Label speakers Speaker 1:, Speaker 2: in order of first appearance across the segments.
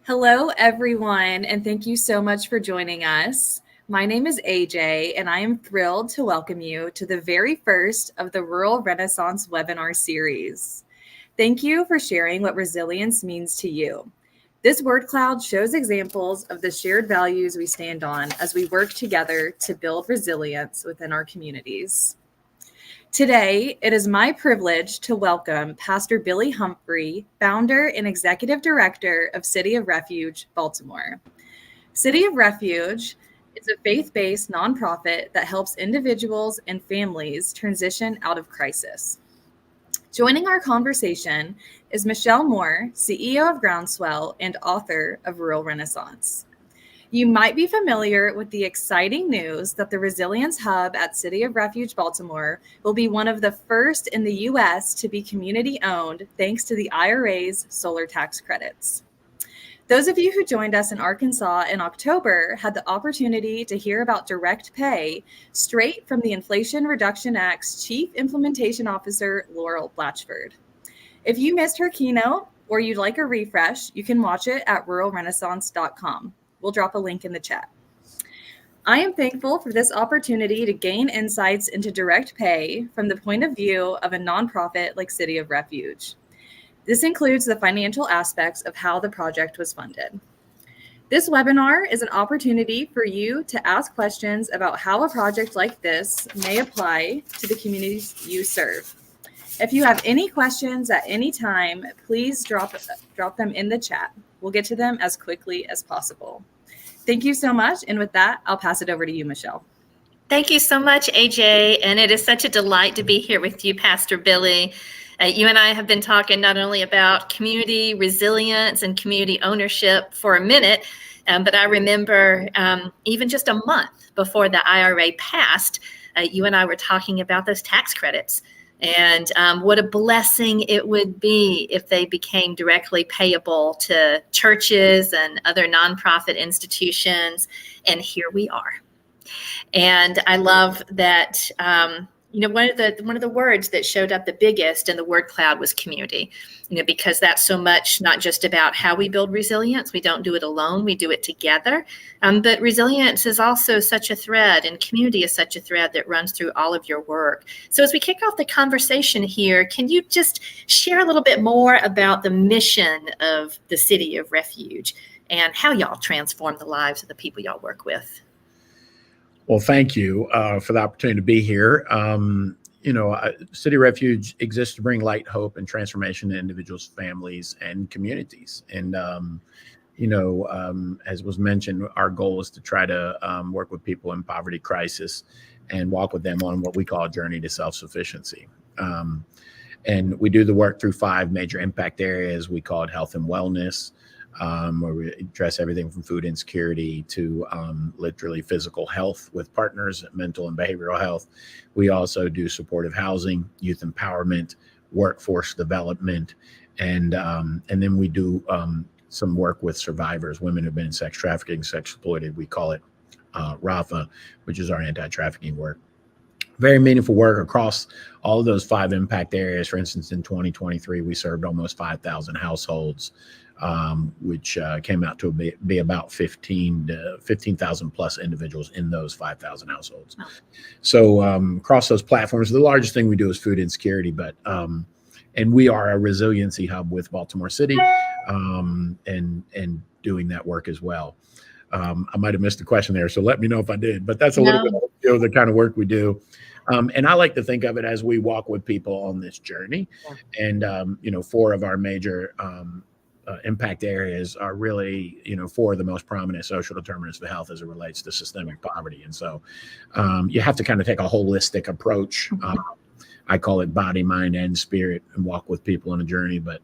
Speaker 1: Hello, everyone, and thank you so much for joining us. My name is AJ, and I am thrilled to welcome you to the very first of the Rural Renaissance webinar series. Thank you for sharing what resilience means to you. This word cloud shows examples of the shared values we stand on as we work together to build resilience within our communities. Today, it is my privilege to welcome Pastor Billy Humphrey, founder and executive director of City of Refuge, Baltimore. City of Refuge is a faith-based nonprofit that helps individuals and families transition out of crisis. Joining our conversation is Michelle Moore, CEO of Groundswell and author of Rural Renaissance. You might be familiar with the exciting news that the Resilience Hub at City of Refuge, Baltimore will be one of the first in the U.S. to be community-owned thanks to the IRA's solar tax credits. Those of you who joined us in Arkansas in October had the opportunity to hear about direct pay straight from the Inflation Reduction Act's Chief Implementation Officer, Laurel Blatchford. If you missed her keynote or you'd like a refresh, you can watch it at ruralrenaissance.com. We'll drop a link in the chat. I am thankful for this opportunity to gain insights into direct pay from the point of view of a nonprofit like City of Refuge. This includes the financial aspects of how the project was funded. This webinar is an opportunity for you to ask questions about how a project like this may apply to the communities you serve. If you have any questions at any time, please drop them in the chat. We'll get to them as quickly as possible. Thank you so much. And with that, I'll pass it over to you, Michelle.
Speaker 2: Thank you so much, AJ. And it is such a delight to be here with you, Pastor Billy. You and I have been talking not only about community resilience and community ownership for a minute, but I remember even just a month before the IRA passed, you and I were talking about those tax credits and what a blessing it would be if they became directly payable to churches and other nonprofit institutions. And here we are. And I love that, one of the words that showed up the biggest in the word cloud was community, because that's so much not just about how we build resilience. We don't do it alone. We do it together. But resilience is also such a thread, and community is such a thread that runs through all of your work. So as we kick off the conversation here, can you just share a little bit more about the mission of the City of Refuge and how y'all transform the lives of the people y'all work with?
Speaker 3: Well, thank you for the opportunity to be here. City Refuge exists to bring light, hope, and transformation to individuals, families, and communities. And, as was mentioned, our goal is to try to work with people in poverty crisis and walk with them on what we call a journey to self-sufficiency. And we do the work through 5 major impact areas. We call it health and wellness, where we address everything from food insecurity to literally physical health with partners, mental and behavioral health. We also do supportive housing, youth empowerment, workforce development, and then we do some work with survivors, women who've been in sex trafficking, sex exploited. We call it RAFA, which is our anti-trafficking work. Very meaningful work across all of those 5 impact areas. For instance, in 2023, we served almost 5,000 households, which came out to be about 15,000 plus individuals in those 5,000 households. So across those platforms, the largest thing we do is food insecurity, but and we are a resiliency hub with Baltimore City, and doing that work as well. I might have missed a question there, so let me know if I did, but that's a little bit of the kind of work we do. And I like to think of it as we walk with people on this journey. And, 4 of our major impact areas are really, 4 of the most prominent social determinants of health as it relates to systemic poverty. And so you have to kind of take a holistic approach. I call it body, mind, and spirit, and walk with people on a journey. But,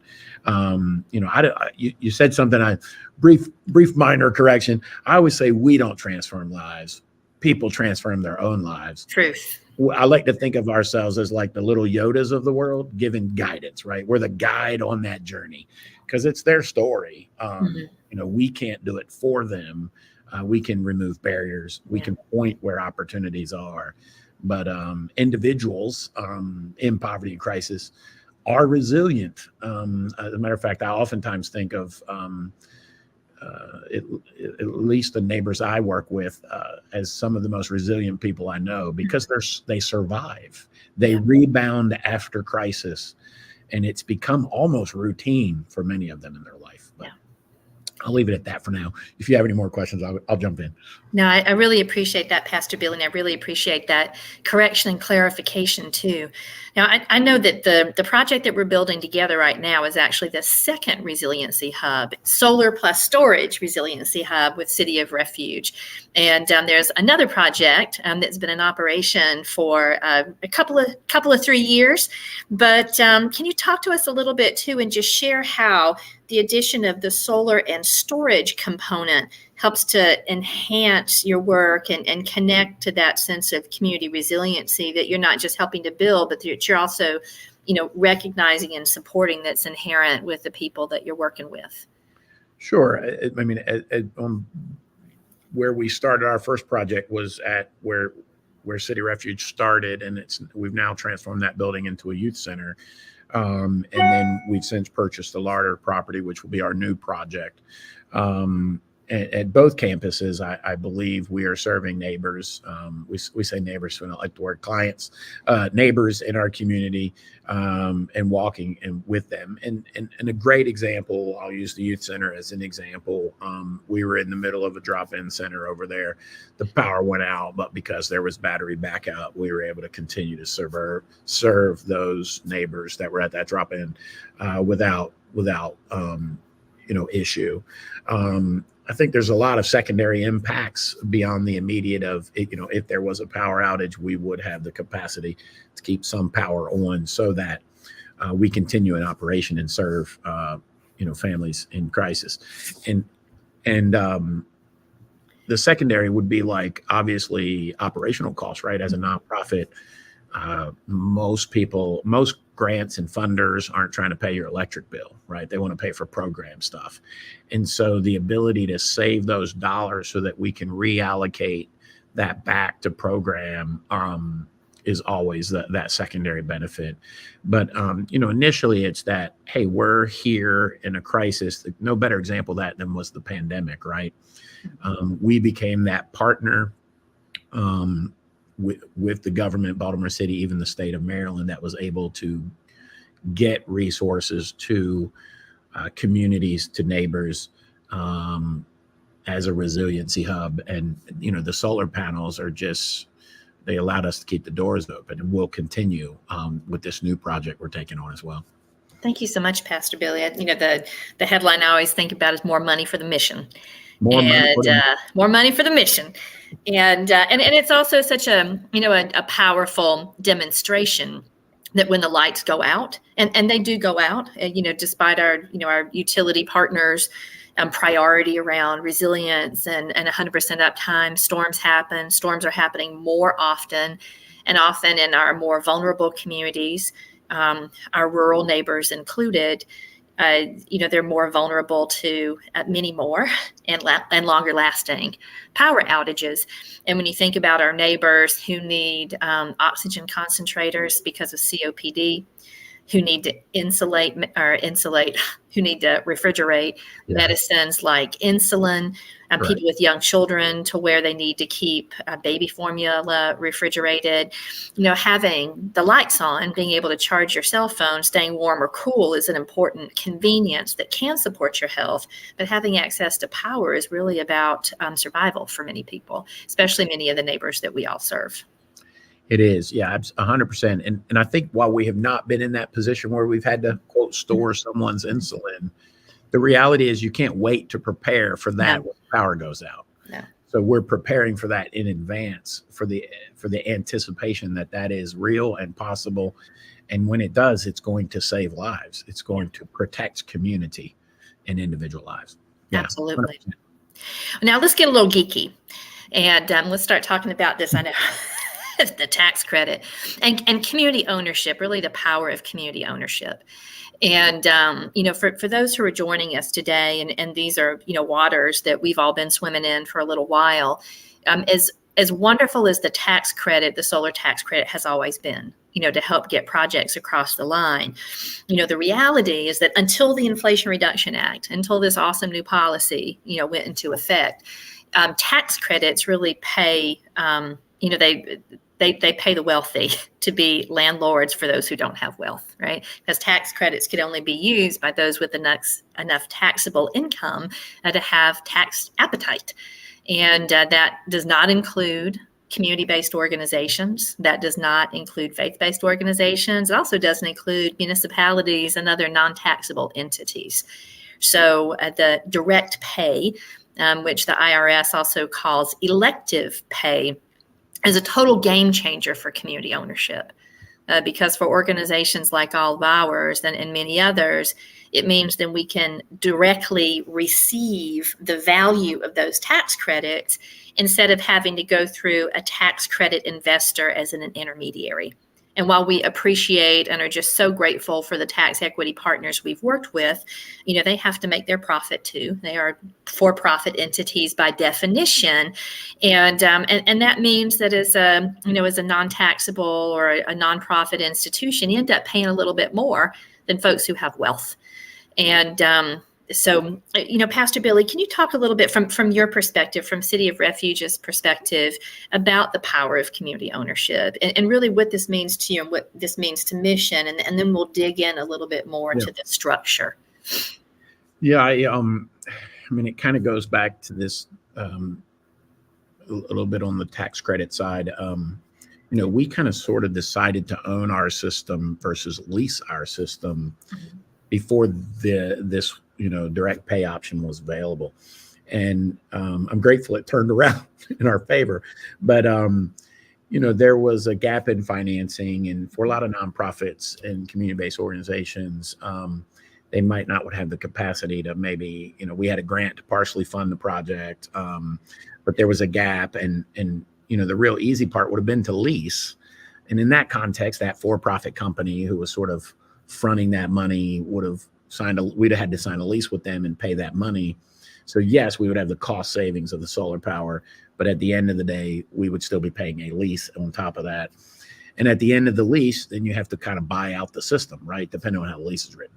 Speaker 3: you said something, brief minor correction. I always say we don't transform lives. People transform their own lives.
Speaker 2: Truth.
Speaker 3: I like to think of ourselves as like the little Yodas of the world, giving guidance, right? We're the guide on that journey because it's their story. We can't do it for them. We can remove barriers. We can point where opportunities are. But individuals in poverty and crisis are resilient. As a matter of fact, I oftentimes think of at least the neighbors I work with, as some of the most resilient people I know, because they survive, they rebound after crisis, and it's become almost routine for many of them in their life. But I'll leave it at that for now. If you have any more questions, I'll jump in.
Speaker 2: No, I really appreciate that, Pastor Billy, and I really appreciate that correction and clarification too. Now, I know that the project that we're building together right now is actually the second resiliency hub, solar plus storage resiliency hub with City of Refuge. And there's another project that's been in operation for a couple of 3 years. But can you talk to us a little bit too, and just share how the addition of the solar and storage component helps to enhance your work and connect to that sense of community resiliency that you're not just helping to build, but that you're also, recognizing and supporting that's inherent with the people that you're working with?
Speaker 3: Sure. I mean, where we started our first project was at where City Refuge started, and we've now transformed that building into a youth center. And then we've since purchased the larger property, which will be our new project. At both campuses, I believe we are serving neighbors. We say neighbors, so we don't like the word clients, neighbors in our community, and walking with them. And a great example, I'll use the youth center as an example. We were in the middle of a drop-in center over there. The power went out, but because there was battery backup, we were able to continue to serve those neighbors that were at that drop-in without issue. I think there's a lot of secondary impacts beyond the immediate of, if there was a power outage, we would have the capacity to keep some power on so that we continue in operation and serve, families in crisis. And the secondary would be like, obviously, operational costs, right? As a nonprofit, most grants and funders aren't trying to pay your electric bill, right? They want to pay for program stuff. And so the ability to save those dollars so that we can reallocate that back to program is always that secondary benefit. But, initially it's that, hey, we're here in a crisis. No better example of that than was the pandemic, right? We became that partner with the government, Baltimore City, even the state of Maryland, that was able to get resources to communities, to neighbors, as a resiliency hub. And, the solar panels they allowed us to keep the doors open, and we'll continue with this new project we're taking on as well.
Speaker 2: Thank you so much, Pastor Billy. The headline I always think about is more money for the mission. More money for the mission. And it's also such a powerful demonstration that when the lights go out, and they do go out, despite our utility partners priority around resilience and 100% uptime, storms happen. Storms are happening more often, and often in our more vulnerable communities, our rural neighbors included. They're more vulnerable to many more and longer lasting power outages. And when you think about our neighbors who need oxygen concentrators because of COPD, who need to who need to refrigerate medicines like insulin, people with young children to where they need to keep baby formula refrigerated. Having the lights on, being able to charge your cell phone, staying warm or cool is an important convenience that can support your health. But having access to power is really about survival for many people, especially many of the neighbors that we all serve.
Speaker 3: It is. Yeah, 100%. And I think while we have not been in that position where we've had to, quote, store someone's insulin, the reality is you can't wait to prepare for that when power goes out. No. So we're preparing for that in advance for the anticipation that is real and possible. And when it does, it's going to save lives. It's going to protect community and individual lives. Yeah,
Speaker 2: absolutely. 100%. Now let's get a little geeky, and let's start talking about this. I know. The tax credit and community ownership, really the power of community ownership. And, for those who are joining us today, and these are, waters that we've all been swimming in for a little while, as wonderful as the tax credit, the solar tax credit has always been, to help get projects across the line. The reality is that until the Inflation Reduction Act, until this awesome new policy, went into effect, tax credits really pay, they pay the wealthy to be landlords for those who don't have wealth, right? Because tax credits could only be used by those with enough taxable income to have tax appetite. And that does not include community-based organizations. That does not include faith-based organizations. It also doesn't include municipalities and other non-taxable entities. So the direct pay, which the IRS also calls elective pay, is a total game changer for community ownership. Because for organizations like all of ours and many others, it means that we can directly receive the value of those tax credits instead of having to go through a tax credit investor as an intermediary. And while we appreciate and are just so grateful for the tax equity partners we've worked with, they have to make their profit too. They are for-profit entities by definition, and that means that as a non-taxable or a nonprofit institution, you end up paying a little bit more than folks who have wealth. And so, Pastor Billy, can you talk a little bit from your perspective, from City of Refuge's perspective, about the power of community ownership and really what this means to you and what this means to mission, and then we'll dig in a little bit more to the structure.
Speaker 3: Yeah, it kind of goes back to this a little bit on the tax credit side. We kind of sort of decided to own our system versus lease our system before this direct pay option was available. And I'm grateful it turned around in our favor. But, there was a gap in financing, and for a lot of nonprofits and community-based organizations, they might not have the capacity to maybe, we had a grant to partially fund the project, but there was a gap, and the real easy part would have been to lease. And in that context, that for-profit company who was sort of fronting that money we'd have had to sign a lease with them and pay that money. So yes, we would have the cost savings of the solar power, but at the end of the day, we would still be paying a lease on top of that. And at the end of the lease, then you have to kind of buy out the system, right? Depending on how the lease is written.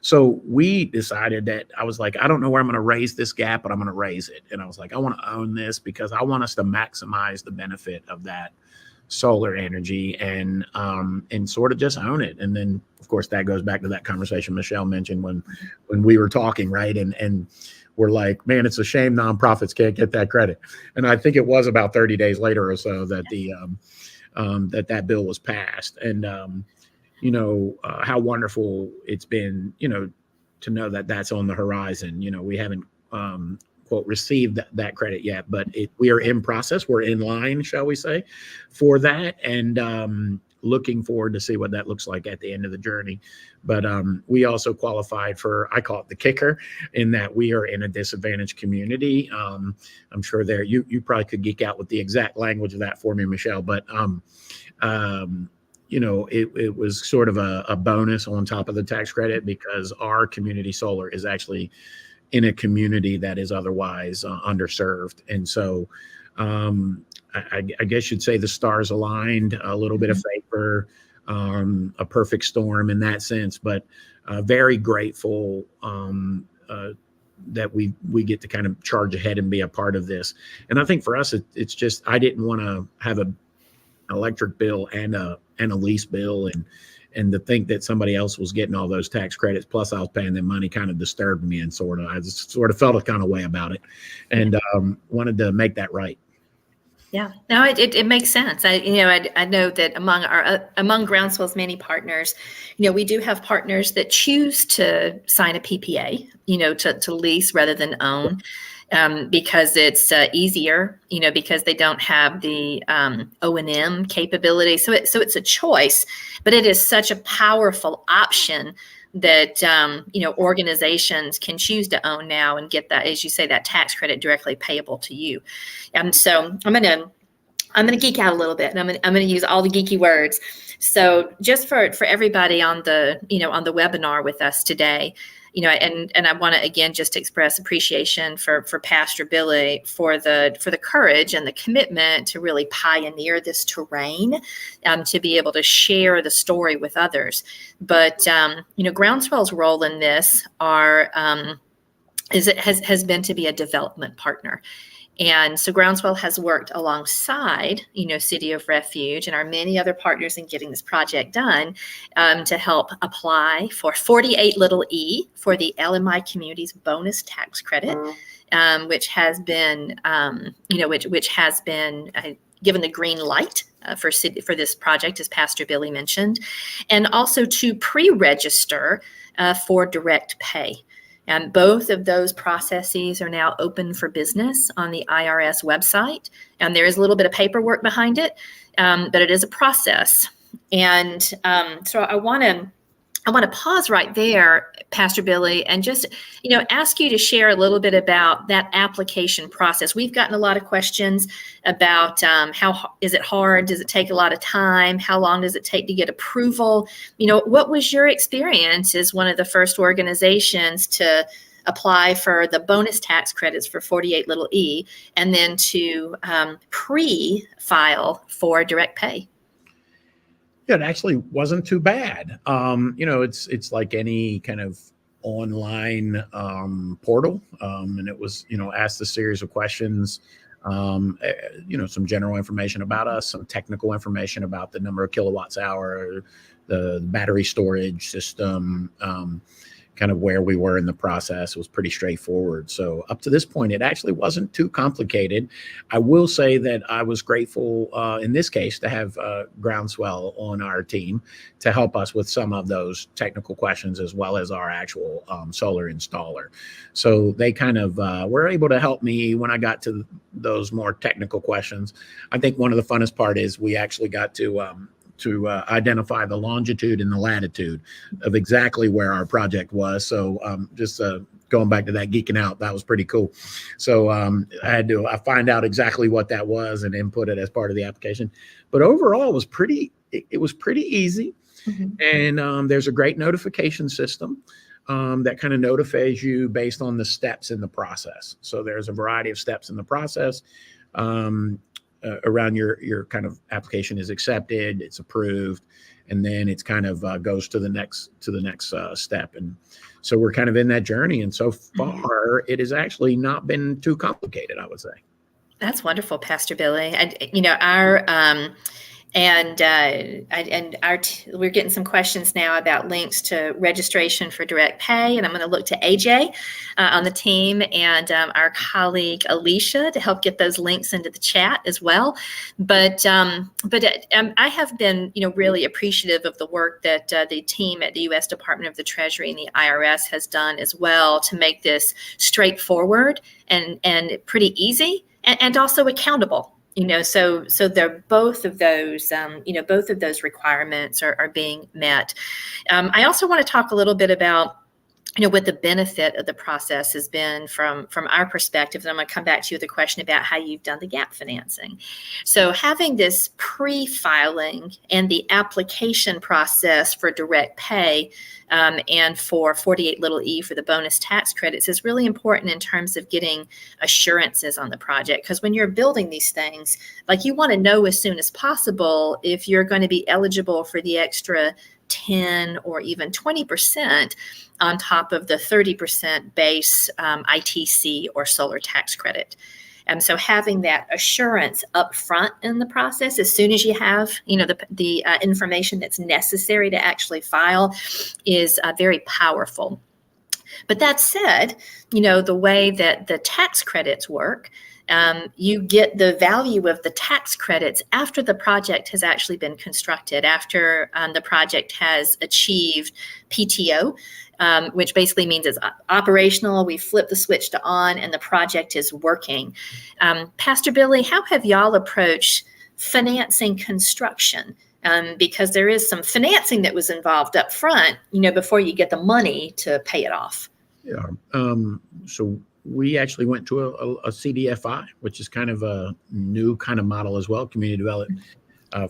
Speaker 3: So we decided that I was like, I don't know where I'm going to raise this gap, but I'm going to raise it. And I was like, I want to own this because I want us to maximize the benefit of that solar energy and sort of just own it. And then of course that goes back to that conversation Michelle mentioned when we were talking, right? And we're like, man, it's a shame nonprofits can't get that credit. And I think it was about 30 days later or so that that bill was passed. And how wonderful it's been, to know that that's on the horizon. We haven't quote received that credit yet, but we are in process. We're in line, shall we say, for that, and looking forward to see what that looks like at the end of the journey. But we also qualified for, I call it the kicker, in that we are in a disadvantaged community. I'm sure you probably could geek out with the exact language of that for me, Michelle, but it was sort of a bonus on top of the tax credit because our community solar is actually in a community that is otherwise underserved. And so I guess you'd say the stars aligned, a little bit of favor, a perfect storm in that sense, but very grateful that we get to kind of charge ahead and be a part of this. And I think for us, it's just, I didn't want to have an electric bill and a lease bill, and to think that somebody else was getting all those tax credits, plus I was paying them money, kind of disturbed me, and I just sort of felt a kind of way about it, and wanted to make that right.
Speaker 2: Yeah, no, it makes sense. I know that among Groundswell's many partners, we do have partners that choose to sign a PPA, to lease rather than own. Because it's easier, because they don't have the O&M capability. So it's a choice, but it is such a powerful option that, organizations can choose to own now and get that, as you say, that tax credit directly payable to you. So I'm going to geek out a little bit, and I'm going to use all the geeky words. So just for everybody on the, on the webinar with us today, and I want to again just express appreciation for Pastor Billy for the courage and the commitment to really pioneer this terrain, to be able to share the story with others. But Groundswell's role in this has been to be a development partner. And so Groundswell has worked alongside, City of Refuge and our many other partners in getting this project done, to help apply for 48 little e for the LMI community's bonus tax credit, which has been, which has been given the green light for this project, as Pastor Billy mentioned, and also to pre-register for direct pay. And both of those processes are now open for business on the IRS website. And there is a little bit of paperwork behind it, but it is a process. And so I want to pause right there, Pastor Billy, and just, ask you to share a little bit about that application process. We've gotten a lot of questions about how is it hard? Does it take a lot of time? How long does it take to get approval? What was your experience as one of the first organizations to apply for the bonus tax credits for 48 little e, and then to pre-file for direct pay?
Speaker 3: Yeah, it actually wasn't too bad. It's like any kind of online portal, and it was, asked a series of questions, some general information about us, some technical information about the number of kilowatts hour, the battery storage system, kind of where we were in the process. It was pretty straightforward. So up to this point, it actually wasn't too complicated. I will say that I was grateful in this case to have Groundswell on our team to help us with some of those technical questions, as well as our actual solar installer. So they kind of were able to help me when I got to those more technical questions. I think one of the funnest part is we actually got to identify the longitude and the latitude of exactly where our project was. So just going back to that geeking out, that was pretty cool. So I had to find out exactly what that was and input it as part of the application. But overall, it was pretty easy. Mm-hmm. And there's a great notification system that kind of notifies you based on the steps in the process. So there's a variety of steps in the process. Around your kind of application is accepted, it's approved, and then it's kind of goes to the next step. And so we're kind of in that journey. And so far, it has actually not been too complicated, I would say.
Speaker 2: That's wonderful, Pastor Billy. We're getting some questions now about links to registration for direct pay, and I'm going to look to AJ on the team and our colleague Alicia to help get those links into the chat as well. But I have been, really appreciative of the work that the team at the U.S. Department of the Treasury and the IRS has done as well to make this straightforward and pretty easy and also accountable. So they're both of those, both of those requirements are being met. I also want to talk a little bit about, what the benefit of the process has been from our perspective. And I'm going to come back to you with a question about how you've done the gap financing. So having this pre-filing and the application process for direct pay and for 48 little e for the bonus tax credits is really important in terms of getting assurances on the project. Because when you're building these things, like, you want to know as soon as possible if you're going to be eligible for the extra 10 or even 20% on top of the 30% base ITC or solar tax credit. And so having that assurance up front in the process, as soon as you have, the information that's necessary to actually file, is very powerful. But that said, the way that the tax credits work, you get the value of the tax credits after the project has actually been constructed, after the project has achieved PTO, which basically means it's operational. We flip the switch to on and the project is working. Pastor Billy, how have y'all approached financing construction? Because there is some financing that was involved up front, before you get the money to pay it off.
Speaker 3: Yeah. So we actually went to a CDFI, which is kind of a new kind of model as well, community development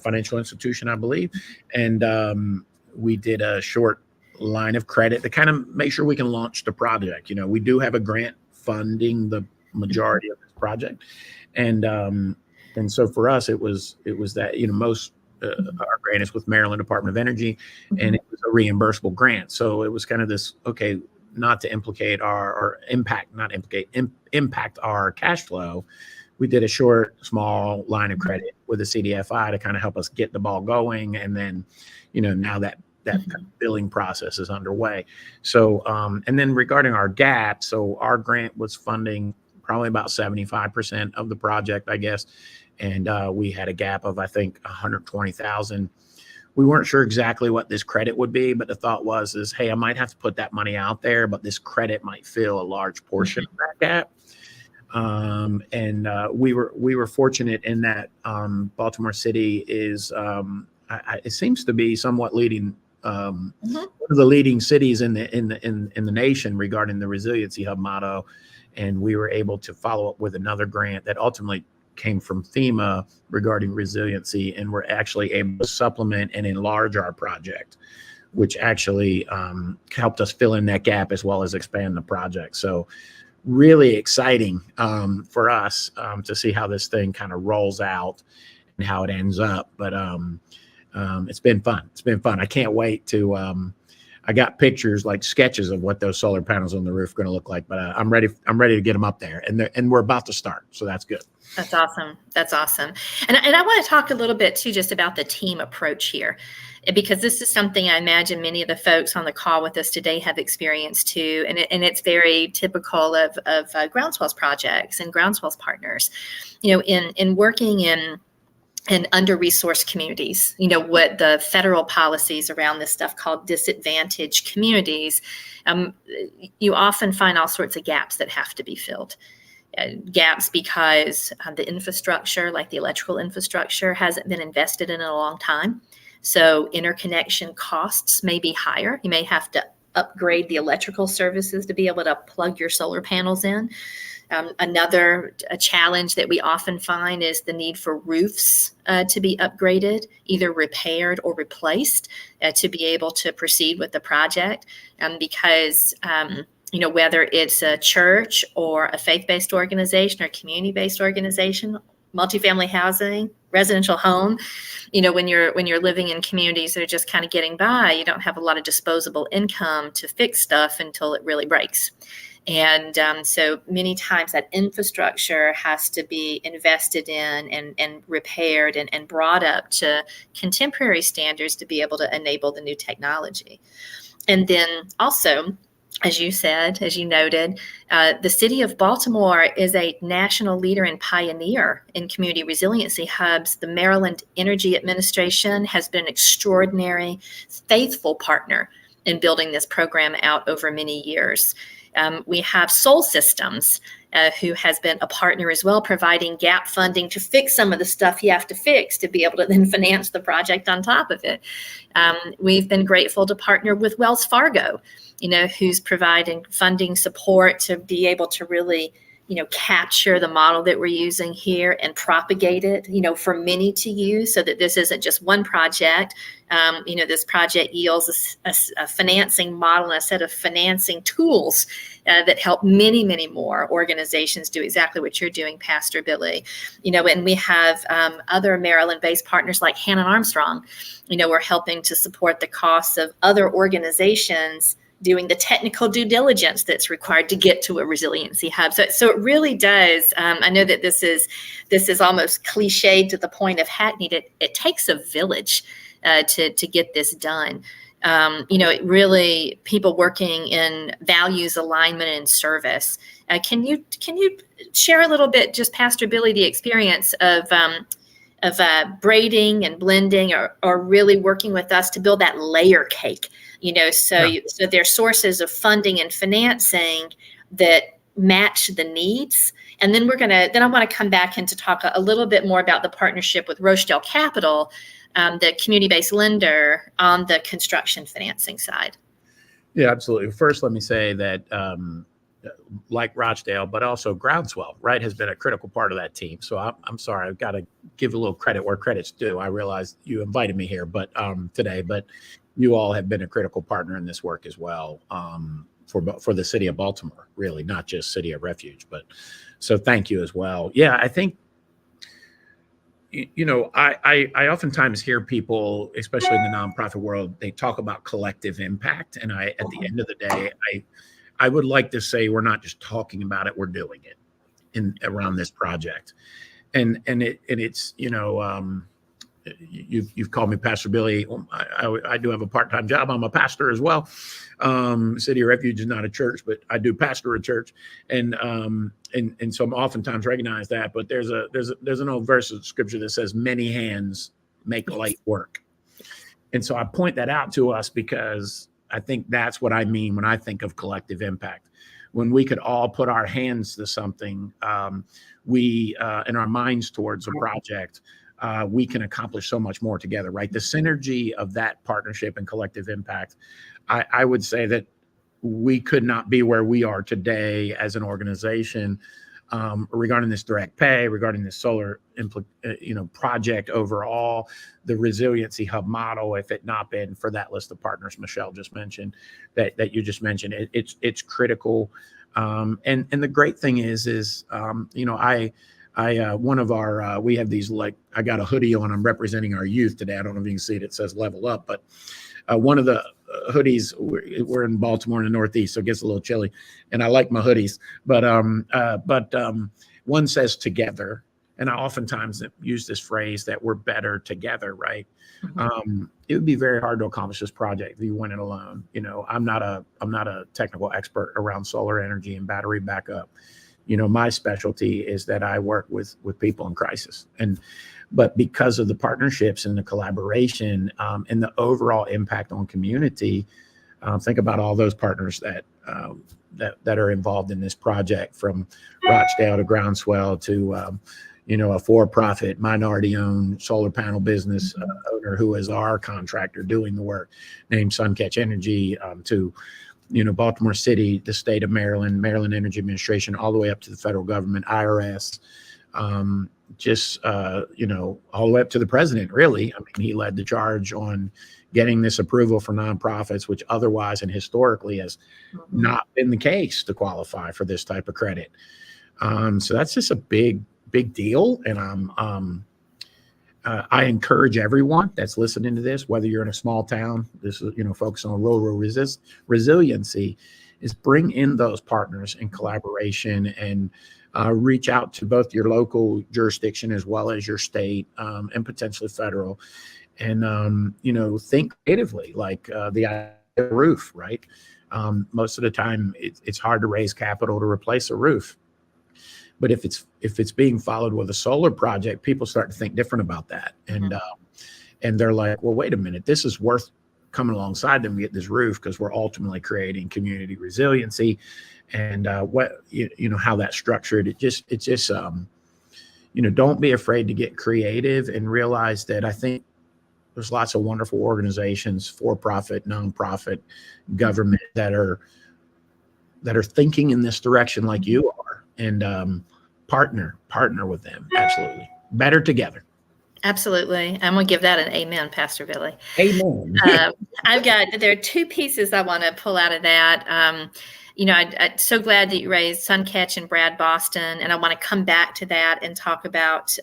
Speaker 3: financial institution, I believe. And we did a short line of credit to kind of make sure we can launch the project. We do have a grant funding the majority of this project. And so for us, it was that, most our grant is with Maryland Department of Energy, and it was a reimbursable grant. So it was kind of this, okay, not to implicate impact our cash flow. We did a short, small line of credit with the CDFI to kind of help us get the ball going. And then, now that kind of billing process is underway. So, and then regarding our gap, so our grant was funding probably about 75% of the project, I guess. And we had a gap of, I think, 120,000. We weren't sure exactly what this credit would be, but the thought is, hey, I might have to put that money out there, but this credit might fill a large portion of that gap. And we were fortunate in that Baltimore City is, it seems to be somewhat leading, one of the leading cities in the nation regarding the Resiliency Hub motto. And we were able to follow up with another grant that ultimately came from FEMA regarding resiliency, and we're actually able to supplement and enlarge our project, which actually helped us fill in that gap as well as expand the project. So really exciting for us to see how this thing kind of rolls out and how it ends up. But it's been fun. It's been fun. I can't wait to I got pictures, like sketches of what those solar panels on the roof are going to look like, but I'm ready to get them up there, and we're about to start. So that's good.
Speaker 2: That's awesome. That's awesome. And I want to talk a little bit too, just about the team approach here, because this is something I imagine many of the folks on the call with us today have experienced too. And it's very typical of Groundswell's projects and Groundswell's partners, in working in under-resourced communities, what the federal policies around this stuff called disadvantaged communities, you often find all sorts of gaps that have to be filled. Gaps because the infrastructure, like the electrical infrastructure, hasn't been invested in a long time. So interconnection costs may be higher. You may have to upgrade the electrical services to be able to plug your solar panels in. Another challenge that we often find is the need for roofs to be upgraded, either repaired or replaced, to be able to proceed with the project. Because whether it's a church or a faith-based organization or community-based organization, multifamily housing, residential home, when you're living in communities that are just kind of getting by, you don't have a lot of disposable income to fix stuff until it really breaks. And so many times that infrastructure has to be invested in and repaired and brought up to contemporary standards to be able to enable the new technology. And then also, as you noted, the City of Baltimore is a national leader and pioneer in community resiliency hubs. The Maryland Energy Administration has been an extraordinary, faithful partner in building this program out over many years. We have Soul Systems, who has been a partner as well, providing gap funding to fix some of the stuff you have to fix to be able to then finance the project on top of it. We've been grateful to partner with Wells Fargo, who's providing funding support to be able to really, capture the model that we're using here and propagate it, for many to use, so that this isn't just one project. This project yields a financing model and a set of financing tools that help many, many more organizations do exactly what you're doing, Pastor Billy. And we have other Maryland-based partners like Hannon Armstrong. We're helping to support the costs of other organizations doing the technical due diligence that's required to get to a resiliency hub. So it really does. I know that this is almost cliched to the point of hackneyed. It takes a village to get this done. It really, people working in values alignment and service. Can you share a little bit, just Pastor Billy, the experience of braiding and blending, or really working with us to build that layer cake? So there's sources of funding and financing that match the needs. And then I want to come back and to talk a little bit more about the partnership with Rochdale Capital, the community-based lender on the construction financing side.
Speaker 3: Yeah, absolutely. First, let me say that like Rochdale, but also Groundswell, right, has been a critical part of that team. So I'm sorry, I've got to give a little credit where credit's due. I realize you invited me here, but today, but you all have been a critical partner in this work as well, for the city of Baltimore, really, not just City of Refuge. But so thank you as well. Yeah, I think, I oftentimes hear people, especially in the nonprofit world, they talk about collective impact, and at the end of the day, I would like to say we're not just talking about it, we're doing it around this project. And it's, you've called me Pastor Billy. I do have a part-time job. I'm a pastor as well. City of Refuge is not a church, but I do pastor a church. And so I'm oftentimes recognize that, but there's an old verse of scripture that says many hands make light work. And so I point that out to us because I think that's what I mean when I think of collective impact. When we could all put our hands to something, and our minds towards a project, we can accomplish so much more together, right? The synergy of that partnership and collective impact, I would say that we could not be where we are today as an organization, regarding this direct pay, regarding this solar project overall, the resiliency hub model, if it not been for that list of partners Michelle just mentioned, that you just mentioned, it's critical. And the great thing is one of our, we have these, like, I got a hoodie on, I'm representing our youth today. I don't know if you can see it. It says level up, but one of the hoodies, we're in Baltimore in the Northeast, so it gets a little chilly, and I like my hoodies, but one says together. And I oftentimes use this phrase that we're better together, right? Mm-hmm. It would be very hard to accomplish this project if you went it alone. I'm not a technical expert around solar energy and battery backup. My specialty is that I work with people in crisis, but because of the partnerships and the collaboration, and the overall impact on community, think about all those partners that are involved in this project, from Rochdale to Groundswell to a for-profit minority-owned solar panel business owner who is our contractor doing the work, named SunCatch Energy, to Baltimore City, the state of Maryland, Maryland Energy Administration, all the way up to the federal government, IRS, all the way up to the president, really. I mean, he led the charge on getting this approval for nonprofits, which otherwise and historically has not been the case to qualify for this type of credit. So that's just a big deal. And I encourage everyone that's listening to this, whether you're in a small town, this is, focus on rural resiliency, is bring in those partners in collaboration and reach out to both your local jurisdiction as well as your state, and potentially federal, and think creatively, like the roof, right? Most of the time it's hard to raise capital to replace a roof. But if it's being followed with a solar project, people start to think different about that. And they're like, well, wait a minute, this is worth coming alongside them to get this roof, because we're ultimately creating community resiliency. And how that's structured, it's just don't be afraid to get creative and realize that I think there's lots of wonderful organizations, for-profit, nonprofit, government, that are thinking in this direction like you are, and partner with them. Absolutely. Better together. Absolutely.
Speaker 2: I'm going to give that an amen, Pastor Billy.
Speaker 3: Amen.
Speaker 2: There are two pieces I want to pull out of that. I'm so glad that you raised SunCatch and Brad Boston, and I want to come back to that and talk about,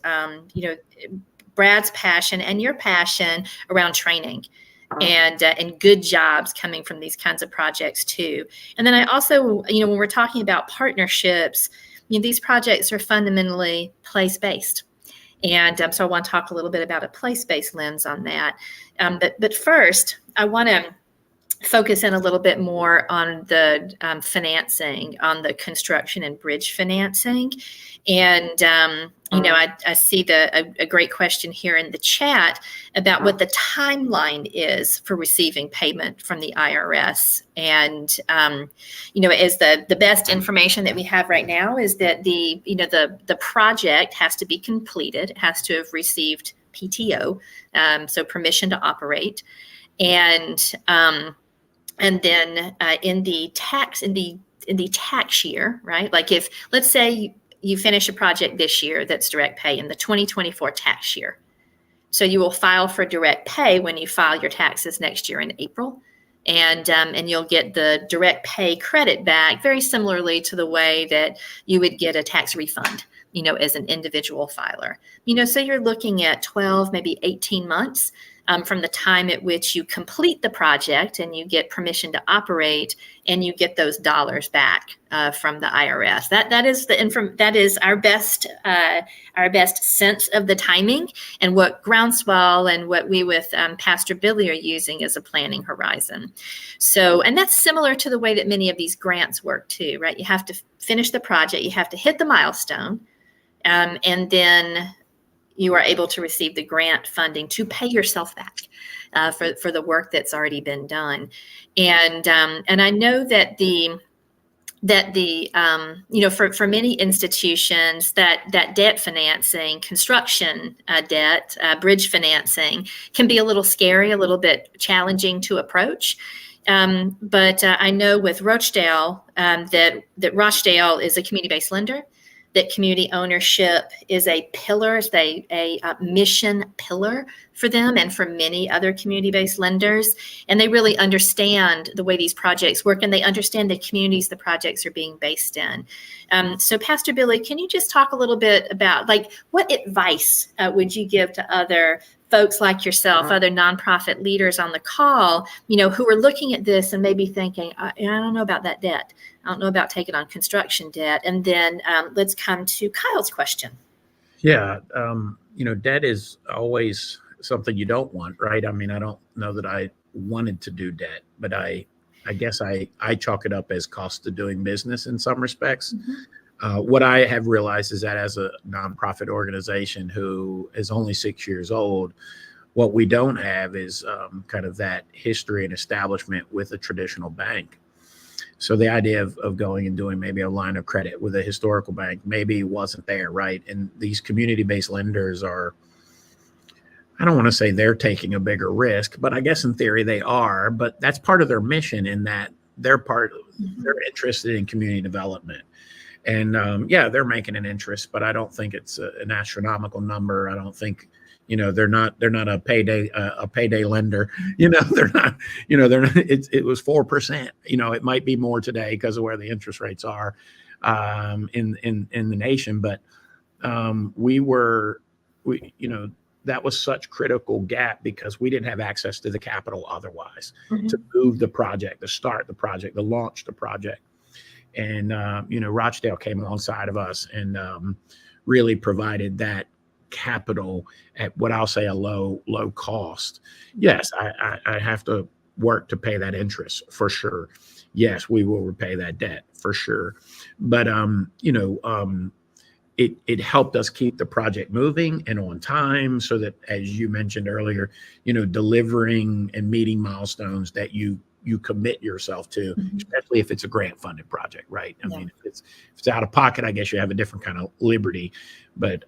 Speaker 2: Brad's passion and your passion around training and good jobs coming from these kinds of projects too. And then I also, when we're talking about partnerships, these projects are fundamentally place-based. And so I want to talk a little bit about a place-based lens on that. But first, I want to focus in a little bit more on the financing, on the construction and bridge financing. And, I see a great question here in the chat about what the timeline is for receiving payment from the IRS. And, as the best information that we have right now is that the project has to be completed. It has to have received PTO, so permission to operate. And then in the the tax year, right? Like if, let's say you finish a project this year that's direct pay in the 2024 tax year. So you will file for direct pay when you file your taxes next year in April. And you'll get the direct pay credit back very similarly to the way that you would get a tax refund, as an individual filer. So you're looking at 12, maybe 18 months from the time at which you complete the project and you get permission to operate, and you get those dollars back from the IRS. That is our best sense of the timing, and what Groundswell and what we with Pastor Billy are using as a planning horizon. So, and that's similar to the way that many of these grants work too, right? You have to finish the project, you have to hit the milestone, and then you are able to receive the grant funding to pay yourself back for the work that's already been done. And I know that for many institutions that debt financing, construction debt, bridge financing can be a little scary, a little bit challenging to approach. But I know with Rochdale that Rochdale is a community-based lender, that community ownership is a pillar, is a mission pillar for them and for many other community-based lenders. And they really understand the way these projects work, and they understand the communities the projects are being based in. So Pastor Billy, can you just talk a little bit about, like, what advice would you give to other folks like yourself, other nonprofit leaders on the call, who are looking at this and maybe thinking, I don't know about that debt. I don't know about taking on construction debt. And then let's come to Kyle's question.
Speaker 3: Yeah. Debt is always something you don't want, right? I mean, I don't know that I wanted to do debt, but I guess I chalk it up as cost of doing business in some respects. Mm-hmm. What I have realized is that as a nonprofit organization who is only 6 years old, what we don't have is kind of that history and establishment with a traditional bank. So the idea of going and doing maybe a line of credit with a historical bank maybe wasn't there, right? And these community-based lenders are, I don't want to say they're taking a bigger risk, but I guess in theory they are. But that's part of their mission, in that they're interested in community development. And they're making an interest, but I don't think it's an astronomical number. I don't think, they're not a payday lender. They're not. It was 4%. It might be more today because of where the interest rates are in the nation. But that was such critical gap because we didn't have access to the capital otherwise to move the project, to start the project, to launch the project. And, Rochdale came alongside of us and really provided that capital at what I'll say a low cost. Yes, I have to work to pay that interest for sure. Yes, we will repay that debt for sure. But, it helped us keep the project moving and on time, so that, as you mentioned earlier, delivering and meeting milestones that you commit yourself to, especially if it's a grant funded project, right? I mean, if it's out of pocket, I guess you have a different kind of liberty. But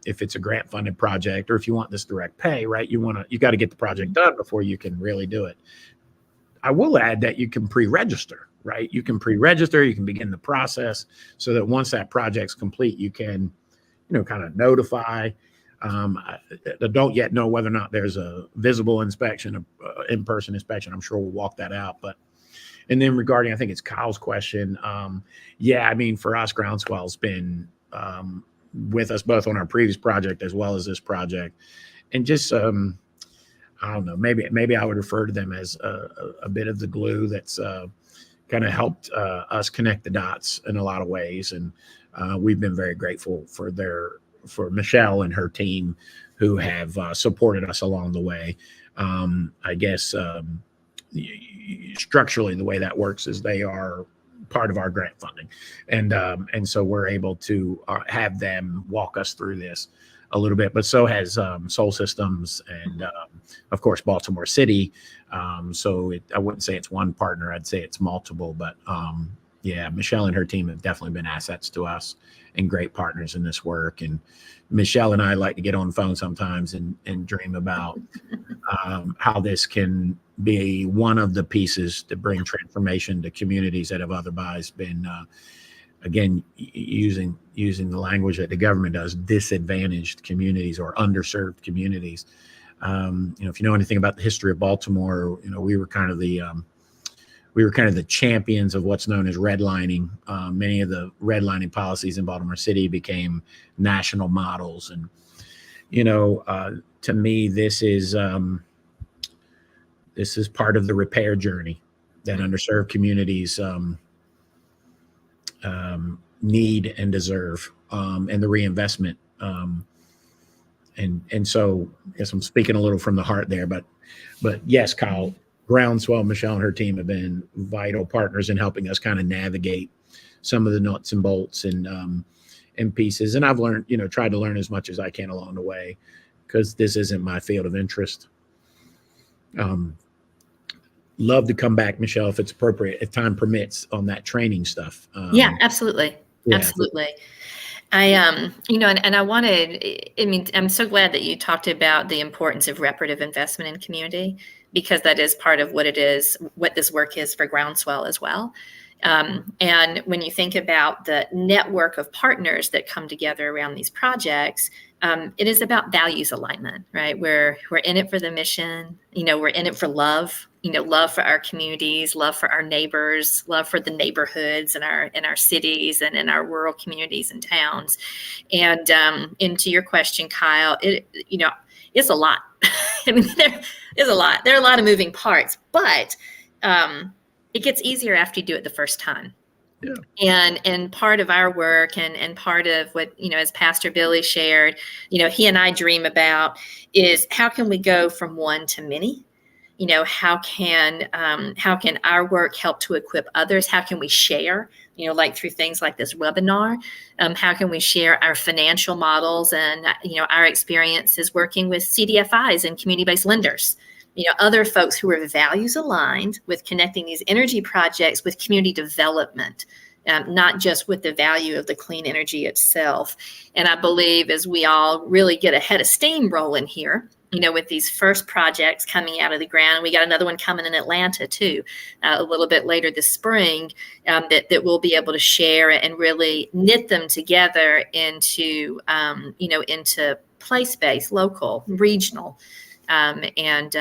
Speaker 3: if it's a grant funded project, or if you want this direct pay, right, you got to get the project done before you can really do it. I will add that you can pre-register, right? You can pre-register, you can begin the process, so that once that project's complete, you can, kind of notify. I don't yet know whether or not there's a visible inspection, in-person inspection. I'm sure we'll walk that out. And then regarding, I think it's Kyle's question. For us, Groundswell's been with us both on our previous project as well as this project. And just, I don't know, maybe I would refer to them as a bit of the glue that's kind of helped us connect the dots in a lot of ways. And we've been very grateful for Michelle and her team, who have supported us along the way. I guess structurally, the way that works is they are part of our grant funding. And so we're able to have them walk us through this a little bit, but so has Soul Systems and of course Baltimore City. So I wouldn't say it's one partner, I'd say it's multiple, but Michelle and her team have definitely been assets to us and great partners in this work. And Michelle and I like to get on the phone sometimes and dream about how this can be one of the pieces to bring transformation to communities that have otherwise been, again, using the language that the government does, disadvantaged communities or underserved communities. If you know anything about the history of Baltimore, we were kind of the champions of what's known as redlining. Many of the redlining policies in Baltimore City became national models, and to me, this is part of the repair journey that underserved communities need and deserve, and the reinvestment. And so, yes, I'm speaking a little from the heart there, but yes, Kyle, Groundswell, Michelle and her team have been vital partners in helping us kind of navigate some of the nuts and bolts and pieces. And I've learned, tried to learn as much as I can along the way, because this isn't my field of interest. Love to come back, Michelle, if it's appropriate, if time permits, on that training stuff.
Speaker 2: Yeah, absolutely.
Speaker 3: Yeah.
Speaker 2: Absolutely. I'm so glad that you talked about the importance of reparative investment in community, because that is part of what this work is for Groundswell as well. And when you think about the network of partners that come together around these projects, it is about values alignment, right? We're in it for the mission, we're in it for love, love for our communities, love for our neighbors, love for the neighborhoods in our cities and in our rural communities and towns. And to your question, Kyle, it's a lot. I mean, there is a lot. There are a lot of moving parts, but it gets easier after you do it the first time. Yeah. And part of our work and part of what, as Pastor Billy shared, he and I dream about is how can we go from one to many? How can our work help to equip others? How can we share, like through things like this webinar? How can we share our financial models and, our experiences working with CDFIs and community-based lenders? Other folks who are values aligned with connecting these energy projects with community development, not just with the value of the clean energy itself. And I believe as we all really get a head of steam rolling here, with these first projects coming out of the ground, we got another one coming in Atlanta too, a little bit later this spring, that we'll be able to share and really knit them together into place-based, local, regional, and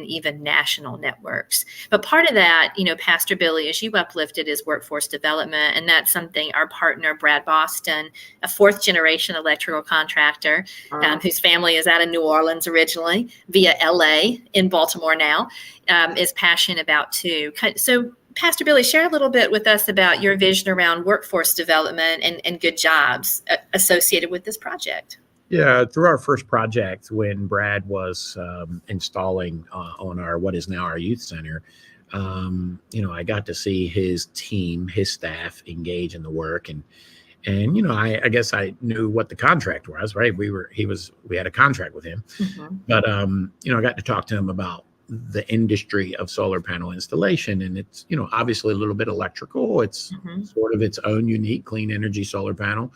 Speaker 2: even national networks. But part of that, Pastor Billy, as you uplifted, is workforce development. And that's something our partner, Brad Boston, a fourth generation electrical contractor, whose family is out of New Orleans originally, via LA in Baltimore now, is passionate about too. So Pastor Billy, share a little bit with us about your vision around workforce development and good jobs associated with this project.
Speaker 3: Yeah, through our first project, when Brad was installing on what is now our youth center, I got to see his team, his staff engage in the work, and I guess I knew what the contract was, right? We had a contract with him, but I got to talk to him about the industry of solar panel installation, and it's obviously a little bit electrical. It's sort of its own unique clean energy solar panel.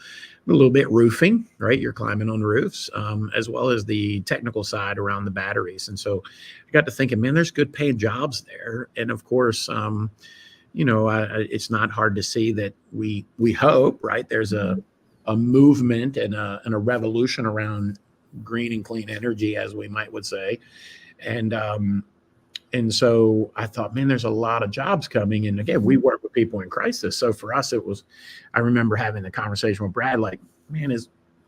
Speaker 3: A little bit roofing, right? You're climbing on roofs, as well as the technical side around the batteries. And so I got to thinking, man, there's good paying jobs there. And of course, it's not hard to see that we hope, right? There's a movement and a revolution around green and clean energy, as we would say. And so I thought, man, there's a lot of jobs coming. And again, we work with people in crisis. So for us, I remember having the conversation with Brad, like, man,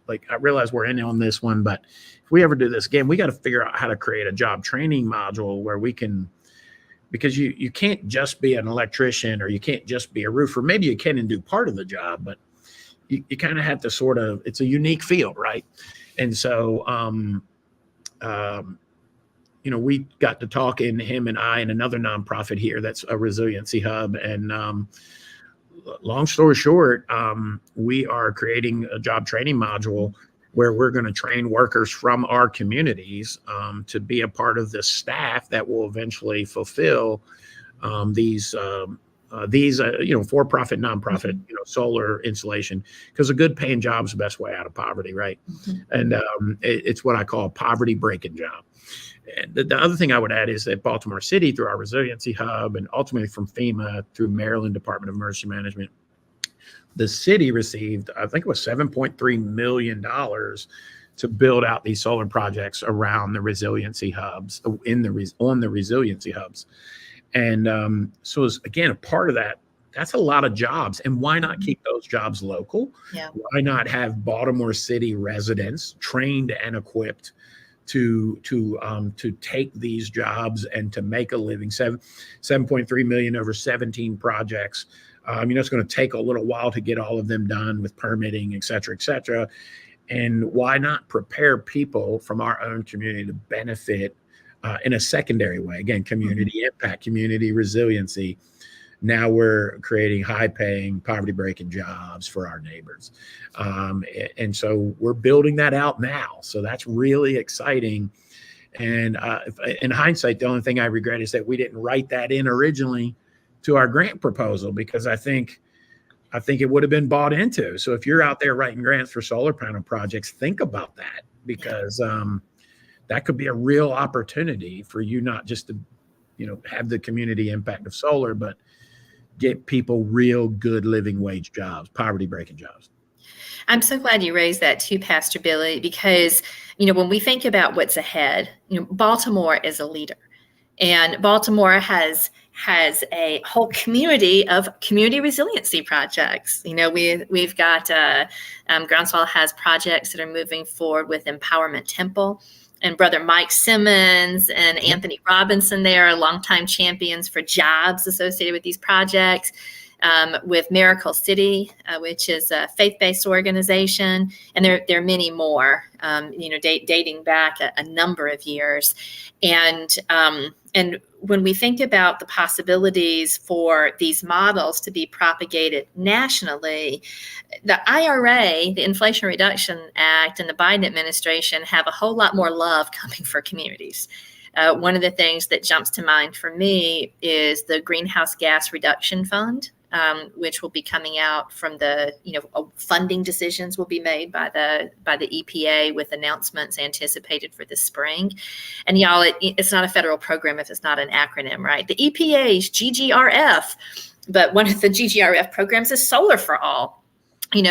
Speaker 3: I realize we're in on this one, but if we ever do this again, we got to figure out how to create a job training module where we can, because you can't just be an electrician or you can't just be a roofer. Maybe you can and do part of the job, but you kind of have to it's a unique field, right? And so, we got to talking, him and I and another nonprofit here that's a resiliency hub. And long story short, we are creating a job training module where we're going to train workers from our communities to be a part of the staff that will eventually fulfill these for-profit, nonprofit, solar installation, because a good paying job is the best way out of poverty, right? And it's what I call a poverty breaking job. And the other thing I would add is that Baltimore City, through our resiliency hub, and ultimately from FEMA through Maryland Department of Emergency Management, the city received, I think it was $7.3 million to build out these solar projects around the resiliency hubs, on the resiliency hubs. And so as, again, a part of that, that's a lot of jobs. And why not keep those jobs local?
Speaker 2: Yeah.
Speaker 3: Why not have Baltimore City residents trained and equipped to take these jobs and to make a living? 7.3 million over 17 projects. It's going to take a little while to get all of them done with permitting, et cetera, et cetera. And why not prepare people from our own community to benefit in a secondary way? Again, community impact, community resiliency. Now we're creating high-paying, poverty-breaking jobs for our neighbors. And so we're building that out now. So that's really exciting. And in hindsight, the only thing I regret is that we didn't write that in originally to our grant proposal, because I think it would have been bought into. So if you're out there writing grants for solar panel projects, think about that, because that could be a real opportunity for you, not just to, have the community impact of solar, but get people real good living wage jobs, poverty breaking jobs.
Speaker 2: I'm so glad you raised that too, Pastor Billy, because, when we think about what's ahead, Baltimore is a leader, and Baltimore has a whole community of community resiliency projects. We've got Groundswell has projects that are moving forward with Empowerment Temple, and Brother Mike Simmons and Anthony Robinson there are longtime champions for jobs associated with these projects. With Miracle City, which is a faith-based organization, and there are many more, dating back a number of years. And when we think about the possibilities for these models to be propagated nationally, the IRA, the Inflation Reduction Act, and the Biden administration have a whole lot more love coming for communities. One of the things that jumps to mind for me is the Greenhouse Gas Reduction Fund, which will be coming out from the, funding decisions will be made by the EPA, with announcements anticipated for the spring. And y'all, it's not a federal program if it's not an acronym, right? The EPA's GGRF, but one of the GGRF programs is Solar for All.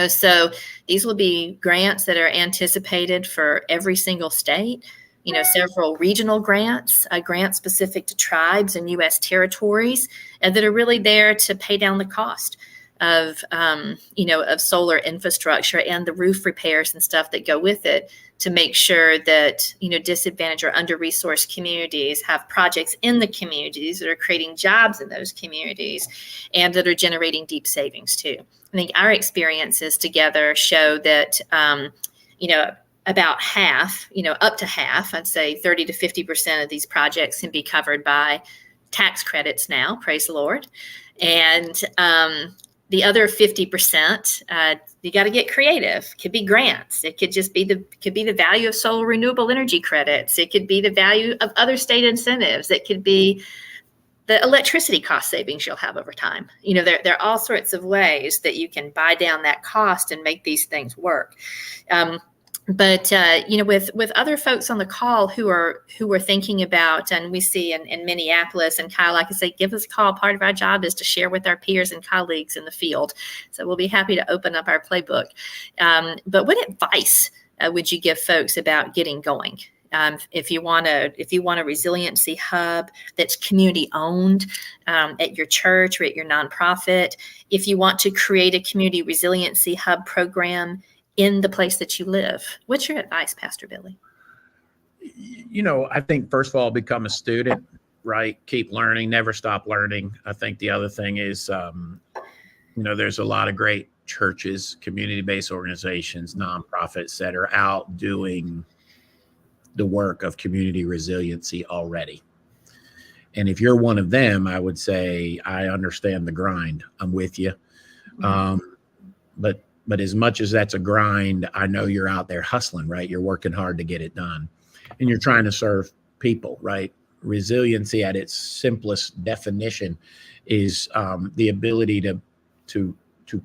Speaker 2: So these will be grants that are anticipated for every single state. Several regional grants, grants specific to tribes and U.S. territories, that are really there to pay down the cost of solar infrastructure and the roof repairs and stuff that go with it, to make sure that, disadvantaged or under-resourced communities have projects in the communities that are creating jobs in those communities and that are generating deep savings too. I think our experiences together show that, about half, up to half, I'd say 30 to 50% of these projects can be covered by tax credits now, praise the Lord. And the other 50%, you got to get creative. Could be grants. It could just be the value of solar renewable energy credits. It could be the value of other state incentives. It could be the electricity cost savings you'll have over time. There are all sorts of ways that you can buy down that cost and make these things work. But with other folks on the call who are thinking about, and we see in Minneapolis, and Kyle, like I say, give us a call. Part of our job is to share with our peers and colleagues in the field. So we'll be happy to open up our playbook. But what advice would you give folks about getting going? If you want a resiliency hub that's community owned at your church or at your nonprofit, if you want to create a community resiliency hub program in the place that you live, what's your advice, Pastor Billy?
Speaker 3: I think, first of all, become a student, right? Keep learning, never stop learning. I think the other thing is, there's a lot of great churches, community-based organizations, nonprofits that are out doing the work of community resiliency already. And if you're one of them, I would say, I understand the grind. I'm with you. But as much as that's a grind, I know you're out there hustling, right? You're working hard to get it done, and you're trying to serve people, right? Resiliency at its simplest definition is the ability to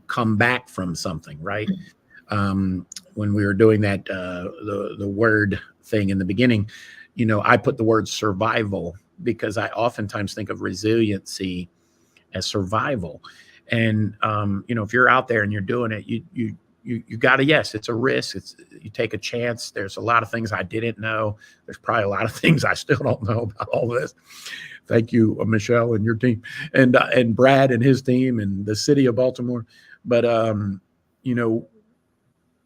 Speaker 3: come back from something, right? When we were doing that, the word thing in the beginning, I put the word survival because I oftentimes think of resiliency as survival. And, if you're out there and you're doing it, you got to, yes, it's a risk. You take a chance. There's a lot of things I didn't know. There's probably a lot of things I still don't know about all this. Thank you, Michelle and your team, and Brad and his team, and the city of Baltimore. But,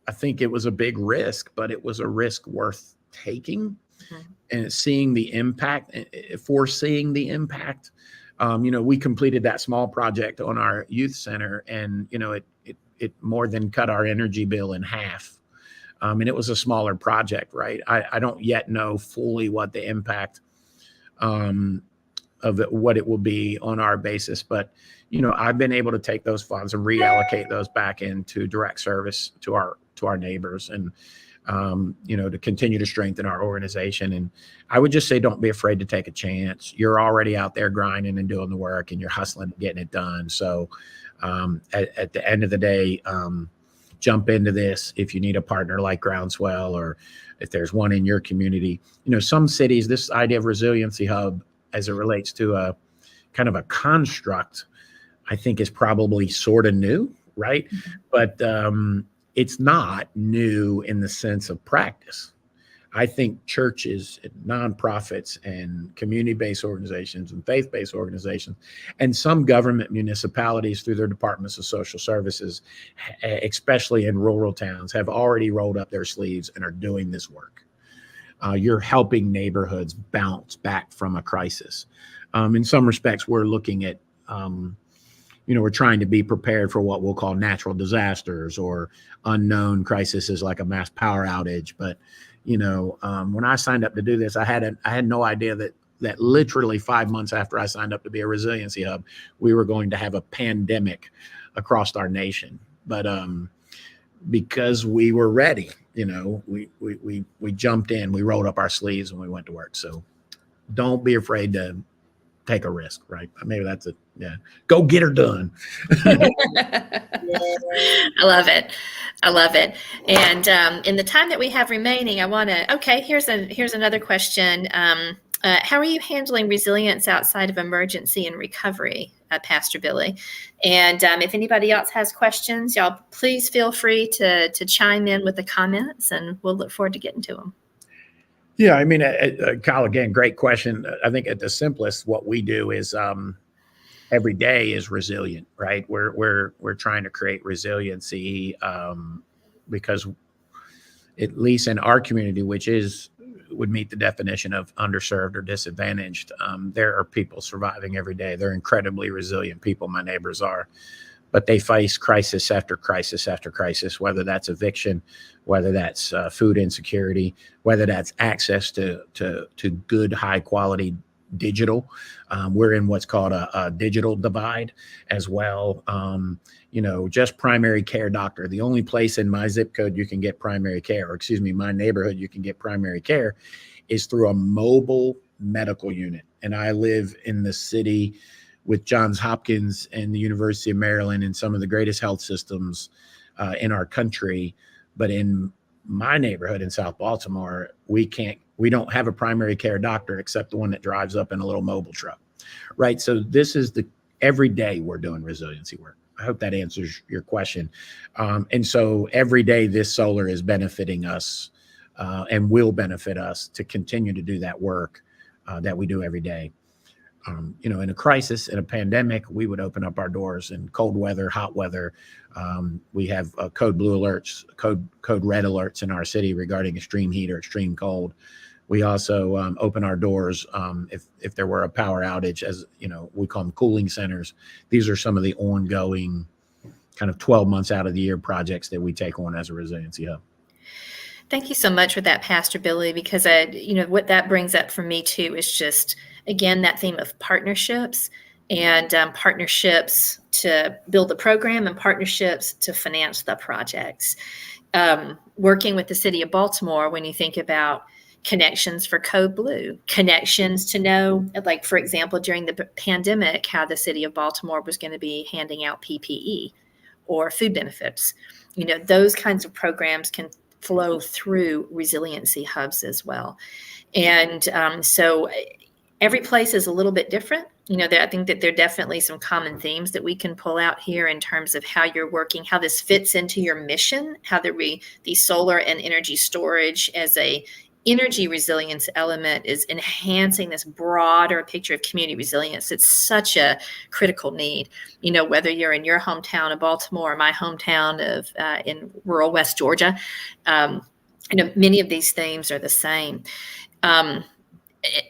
Speaker 3: I think it was a big risk, but it was a risk worth taking. Mm-hmm. And seeing the impact, foreseeing the impact. We completed that small project on our youth center, and, it more than cut our energy bill in half. And it was a smaller project, right? I don't yet know fully what the impact of it, what it will be on our basis. But, I've been able to take those funds and reallocate those back into direct service to our neighbors, and, to continue to strengthen our organization. And I would just say, don't be afraid to take a chance. You're already out there grinding and doing the work, and you're hustling and getting it done. So at the end of the day, jump into this. If you need a partner like Groundswell, or if there's one in your community, some cities, this idea of resiliency hub, as it relates to a kind of a construct, I think is probably sort of new, right? Mm-hmm. But it's not new in the sense of practice. I think churches and nonprofits and community-based organizations and faith-based organizations, and some government municipalities through their departments of social services, especially in rural towns, have already rolled up their sleeves and are doing this work. You're helping neighborhoods bounce back from a crisis. In some respects, we're looking at, we're trying to be prepared for what we'll call natural disasters or unknown crises like a mass power outage. But, when I signed up to do this, I had no idea that literally 5 months after I signed up to be a resiliency hub, we were going to have a pandemic across our nation. But because we were ready, we jumped in, we rolled up our sleeves, and we went to work. So don't be afraid to take a risk, right? Maybe that's it. Yeah. Go get her done.
Speaker 2: I love it. I love it. And in the time that we have remaining, here's another question. How are you handling resilience outside of emergency and recovery, Pastor Billy? And if anybody else has questions, y'all please feel free to chime in with the comments, and we'll look forward to getting to them.
Speaker 3: Yeah, I mean, Kyle, again, great question. I think at the simplest, what we do is every day is resilient, right? We're trying to create resiliency because at least in our community, which would meet the definition of underserved or disadvantaged, there are people surviving every day. They're incredibly resilient people. My neighbors are. But they face crisis after crisis after crisis, whether that's eviction, whether that's food insecurity, whether that's access to good, high quality digital. We're in what's called a digital divide as well. Just primary care doctor. The only place in my zip code you can get primary care, or my neighborhood you can get primary care, is through a mobile medical unit. And I live in the city with Johns Hopkins and the University of Maryland and some of the greatest health systems in our country. But in my neighborhood in South Baltimore, we don't have a primary care doctor except the one that drives up in a little mobile truck, right? So this is every day we're doing resiliency work. I hope that answers your question. And so every day this solar is benefiting us and will benefit us to continue to do that work that we do every day. In a crisis, in a pandemic, we would open up our doors in cold weather, hot weather. We have code blue alerts, code red alerts in our city regarding extreme heat or extreme cold. We also open our doors if there were a power outage, as we call them cooling centers. These are some of the ongoing kind of 12 months out of the year projects that we take on as a resiliency hub.
Speaker 2: Thank you so much for that, Pastor Billy, because what that brings up for me too is just, again, that theme of partnerships and partnerships to build the program and partnerships to finance the projects. Working with the City of Baltimore, when you think about connections for Code Blue, connections to know, like, for example, during the pandemic, how the City of Baltimore was going to be handing out PPE or food benefits. Those kinds of programs can flow through resiliency hubs as well. And so every place is a little bit different. I think that there are definitely some common themes that we can pull out here in terms of how you're working, how this fits into your mission, how the solar and energy storage as a energy resilience element is enhancing this broader picture of community resilience. It's such a critical need, whether you're in your hometown of Baltimore or my hometown of in rural West Georgia. Many of these themes are the same. And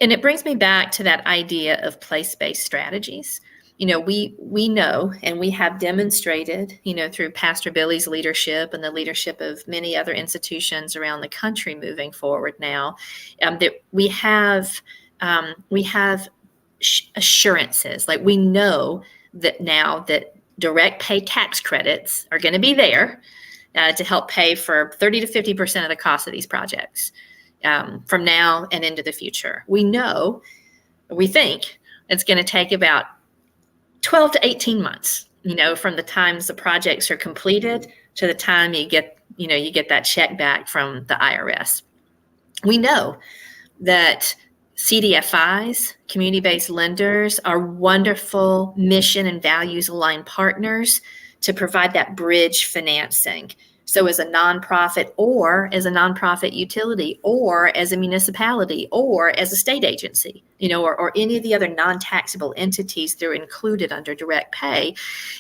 Speaker 2: it brings me back to that idea of place-based strategies. We know, and we have demonstrated, through Pastor Billy's leadership and the leadership of many other institutions around the country moving forward now, that we have assurances. Like, we know that now that direct pay tax credits are going to be there to help pay for 30 to 50% of the cost of these projects from now and into the future. We think it's going to take about 12 to 18 months, from the times the projects are completed to the time you get that check back from the IRS. We know that CDFIs, community-based lenders, are wonderful mission and values aligned partners to provide that bridge financing. So as a nonprofit, or as a nonprofit utility, or as a municipality, or as a state agency, or any of the other non-taxable entities that are included under direct pay,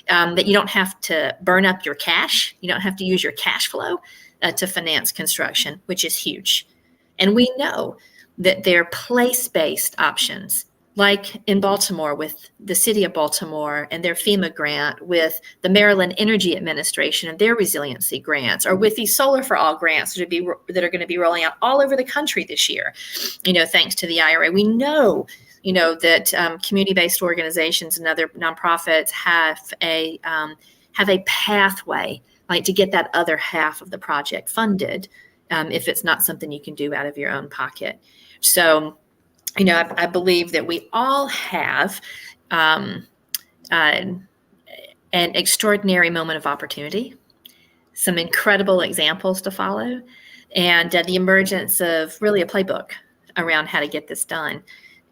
Speaker 2: that you don't have to burn up your cash. You don't have to use your cash flow to finance construction, which is huge. And we know that there are place-based options, like in Baltimore with the City of Baltimore and their FEMA grant, with the Maryland Energy Administration and their resiliency grants, or with these Solar for All grants that are going to be rolling out all over the country this year, thanks to the IRA. We know, that community-based organizations and other nonprofits have a pathway, like, to get that other half of the project funded, if it's not something you can do out of your own pocket. So, I believe that we all have an extraordinary moment of opportunity, some incredible examples to follow, and the emergence of really a playbook around how to get this done.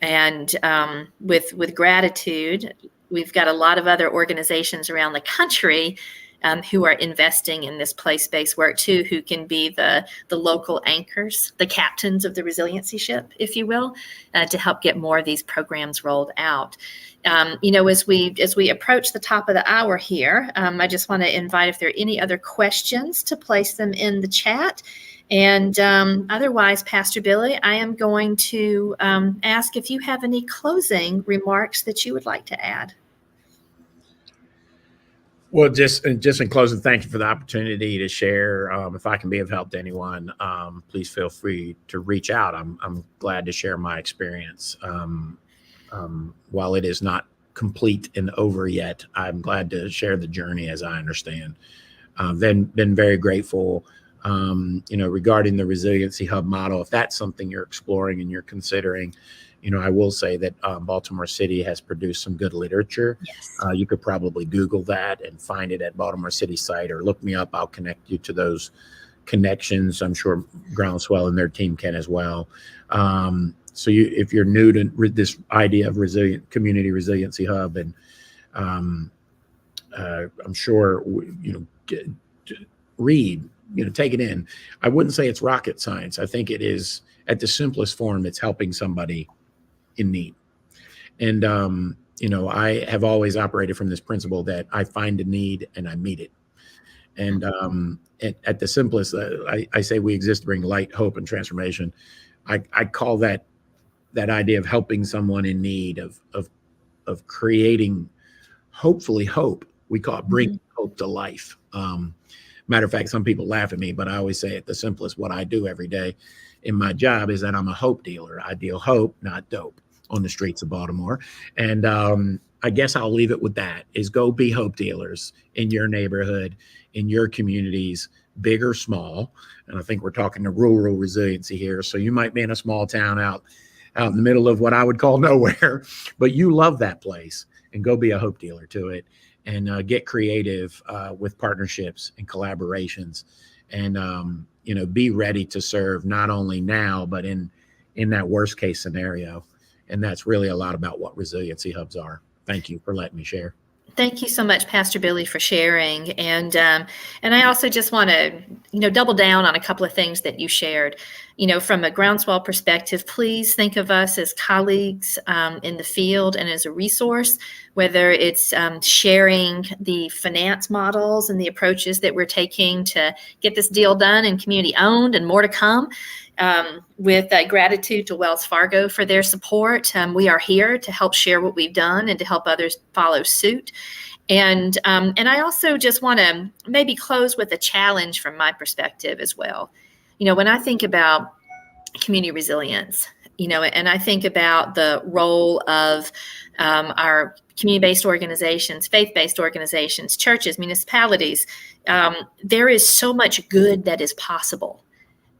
Speaker 2: And with gratitude, we've got a lot of other organizations around the country who are investing in this place-based work too, who can be the local anchors, the captains of the resiliency ship, if you will, to help get more of these programs rolled out. As we approach the top of the hour here, I just want to invite, if there are any other questions, to place them in the chat. And otherwise, Pastor Billy, I am going to ask if you have any closing remarks that you would like to add.
Speaker 3: Well, just in closing, thank you for the opportunity to share. If I can be of help to anyone, please feel free to reach out. I'm glad to share my experience. While it is not complete and over yet, I'm glad to share the journey as I understand. Been very grateful, regarding the resiliency hub model. If that's something you're exploring and you're considering, I will say that Baltimore City has produced some good literature.
Speaker 2: Yes.
Speaker 3: You could probably Google that and find it at Baltimore City site, or look me up. I'll connect you to those connections. I'm sure Groundswell and their team can as well. So if you're new to this idea of community resiliency hub, and I'm sure, read, take it in. I wouldn't say it's rocket science. I think it is, at the simplest form, it's helping somebody in need. And, I have always operated from this principle that I find a need and I meet it. And at the simplest, I say we exist to bring light, hope, and transformation. I call that idea of helping someone in need, of creating, hopefully, hope. We call it bringing hope to life. Matter of fact, some people laugh at me, but I always say, at the simplest, what I do every day in my job is that I'm a hope dealer. I deal hope, not dope, on the streets of Baltimore. And I guess I'll leave it with that, is go be hope dealers in your neighborhood, in your communities, big or small. And I think we're talking to rural resiliency here. So you might be in a small town out in the middle of what I would call nowhere, but you love that place, and go be a hope dealer to it, and get creative with partnerships and collaborations, and be ready to serve not only now, but in that worst case scenario. And that's really a lot about what resiliency hubs are. Thank you for letting me share.
Speaker 2: Thank you so much, Pastor Billy, for sharing. And I also just want to, double down on a couple of things that you shared. From a Groundswell perspective, please think of us as colleagues in the field and as a resource, whether it's sharing the finance models and the approaches that we're taking to get this deal done and community owned and more to come. With gratitude to Wells Fargo for their support. We are here to help share what we've done and to help others follow suit. And I also just want to maybe close with a challenge from my perspective as well. When I think about community resilience, and I think about the role of our community-based organizations, faith-based organizations, churches, municipalities, there is so much good that is possible.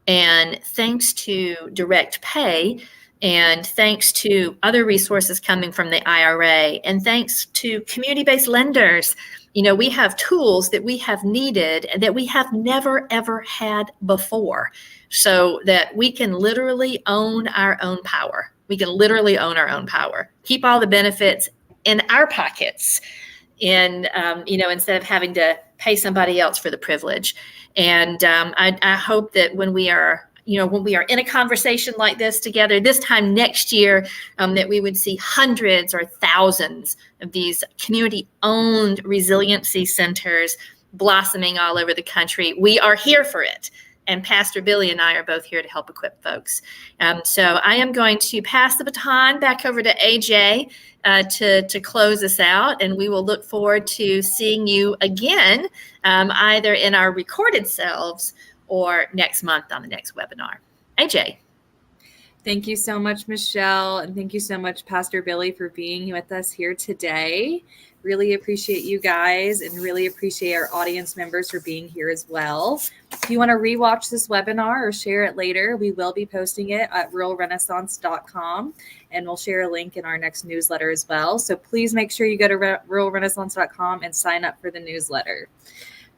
Speaker 2: And thanks to direct pay, and thanks to other resources coming from the IRA, and thanks to community-based lenders, we have tools that we have needed that we have never, ever had before, so that we can literally own our own power. We can literally own our own power, keep all the benefits in our pockets, and instead of having to pay somebody else for the privilege. And I hope that when we are in a conversation like this together this time next year, that we would see hundreds or thousands of these community-owned resiliency centers blossoming all over the country. We are here for it. And Pastor Billy and I are both here to help equip folks. So I am going to pass the baton back over to AJ to close us out. And we will look forward to seeing you again, either in our recorded selves or next month on the next webinar. AJ.
Speaker 1: Thank you so much, Michelle. And thank you so much, Pastor Billy, for being with us here today. Really appreciate you guys and really appreciate our audience members for being here as well. If you want to rewatch this webinar or share it later, we will be posting it at ruralrenaissance.com, and we'll share a link in our next newsletter as well. So please make sure you go to ruralrenaissance.com and sign up for the newsletter.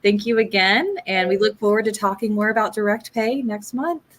Speaker 1: Thank you again, and we look forward to talking more about direct pay next month.